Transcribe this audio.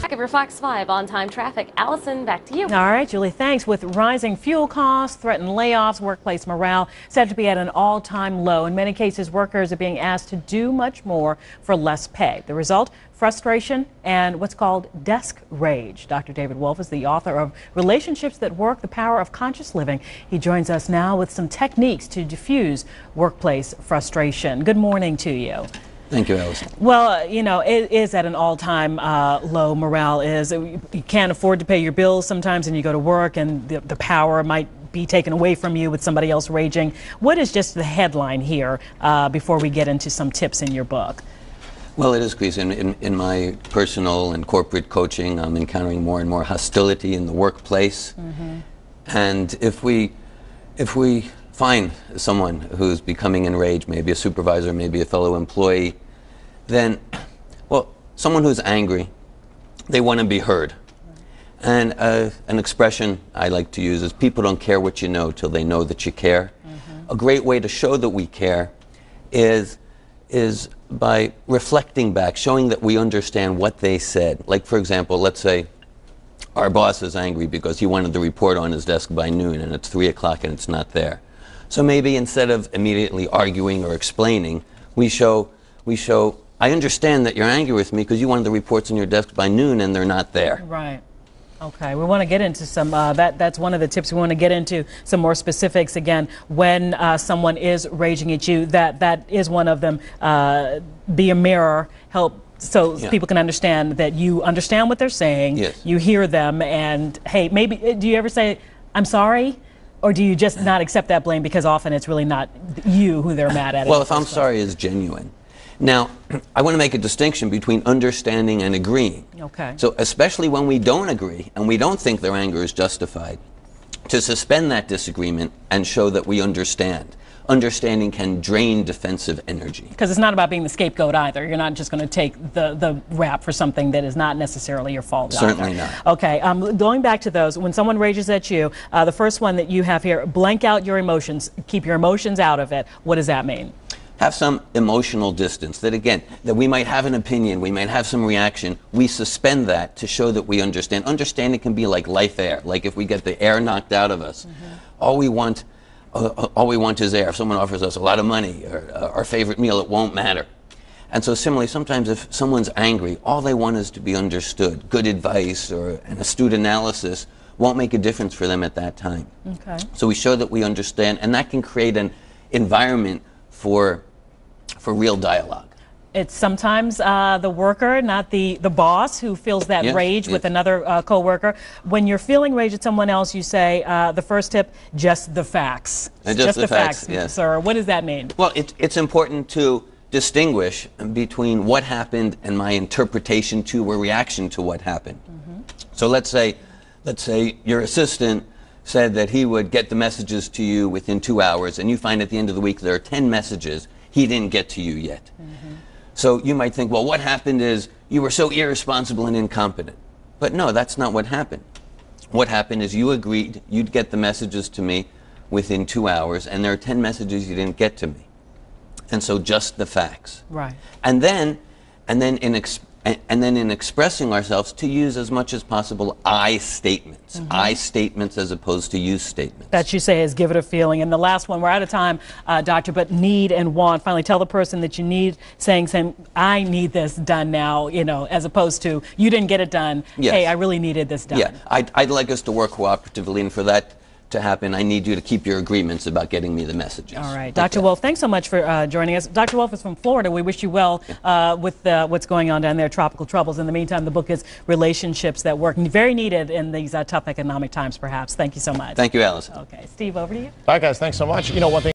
Back of your Fox 5 on-time traffic. Allison, back to you. All right, Julie, thanks. With rising fuel costs, threatened layoffs, workplace morale said to be at an all-time low. In many cases, workers are being asked to do much more for less pay. The result, frustration and what's called desk rage. Dr. David Wolf is the author of Relationships That Work, The Power of Conscious Living. He joins us now with some techniques to diffuse workplace frustration. Good morning to you. Thank you, Allison. Well, you know, it is at an all-time low. Morale is. You can't afford to pay your bills sometimes, and you go to work, and the power might be taken away from you with somebody else raging. What is just the headline here before we get into some tips in your book? Well, it is, Chris. In my personal and corporate coaching, I'm encountering more and more hostility in the workplace. Mm-hmm. And if we find someone who's becoming enraged, maybe a supervisor, maybe a fellow employee, then, well, someone who's angry, they want to be heard. And an expression I like to use is people don't care what you know till they know that you care. Mm-hmm. A great way to show that we care is by reflecting back, showing that we understand what they said. Like, for example, let's say our boss is angry because he wanted the report on his desk by noon and it's 3 o'clock and it's not there. So maybe instead of immediately arguing or explaining, we show, I understand that you're angry with me because you wanted the reports on your desk by noon and they're not there. Right. Okay, we want to get into some, that's one of the tips. We want to get into some more specifics again. When someone is raging at you, that is one of them. Be a mirror, help so people can understand that you understand what they're saying. Yes. You hear them, and hey, maybe, do you ever say, I'm sorry? Or do you just not accept that blame because often it's really not you who they're mad at? Well, if I'm sorry is genuine. Now, I want to make a distinction between understanding and agreeing. Okay. So especially when we don't agree and we don't think their anger is justified, to suspend that disagreement and show that we understand. Understanding can drain defensive energy. Because it's not about being the scapegoat either. You're not just going to take the rap for something that is not necessarily your fault. Certainly either. not. Okay, going back to those, when someone rages at you, the first one that you have here, blank out your emotions, keep your emotions out of it. What does that mean? Have some emotional distance, that again, that we might have an opinion, we might have some reaction, we suspend that to show that we understand. Understanding can be like life air, like if we get the air knocked out of us, all we want is air. If someone offers us a lot of money or our favorite meal, it won't matter. And so similarly, sometimes if someone's angry, all they want is to be understood. Good advice or an astute analysis won't make a difference for them at that time. Okay. So we show that we understand, and that can create an environment for real dialogue. It's sometimes the worker, not the boss, who feels that rage with another co-worker. When you're feeling rage at someone else, you say, the first tip, just the facts. Just the facts, yes. Sir. What does that mean? Well, it's important to distinguish between what happened and my interpretation to or reaction to what happened. Mm-hmm. So let's say your assistant said that he would get the messages to you within 2 hours, and you find at the end of the week there are 10 messages he didn't get to you yet. Mm-hmm. So you might think, well, what happened is you were so irresponsible and incompetent. But no, that's not what happened. What happened is you agreed you'd get the messages to me within 2 hours, and there are 10 messages you didn't get to me. And so just the facts. Right. And then in expressing ourselves, to use as much as possible I statements. Mm-hmm. I statements as opposed to you statements. That you say is give it a feeling. And the last one, we're out of time, Doctor, but need and want. Finally, tell the person that you need, saying, I need this done now, you know, as opposed to you didn't get it done. Yes. Hey, I really needed this done. Yeah, I'd like us to work cooperatively, and for that to happen, I need you to keep your agreements about getting me the messages. All right. Dr. Wolf, thanks so much for joining us. Dr. Wolf is from Florida. We wish you well with what's going on down there, tropical troubles. In the meantime, the book is Relationships That Work, very needed in these tough economic times, perhaps. Thank you so much. Thank you, Allison. Okay. Steve, over to you. All right, guys, thanks so much. You know, one thing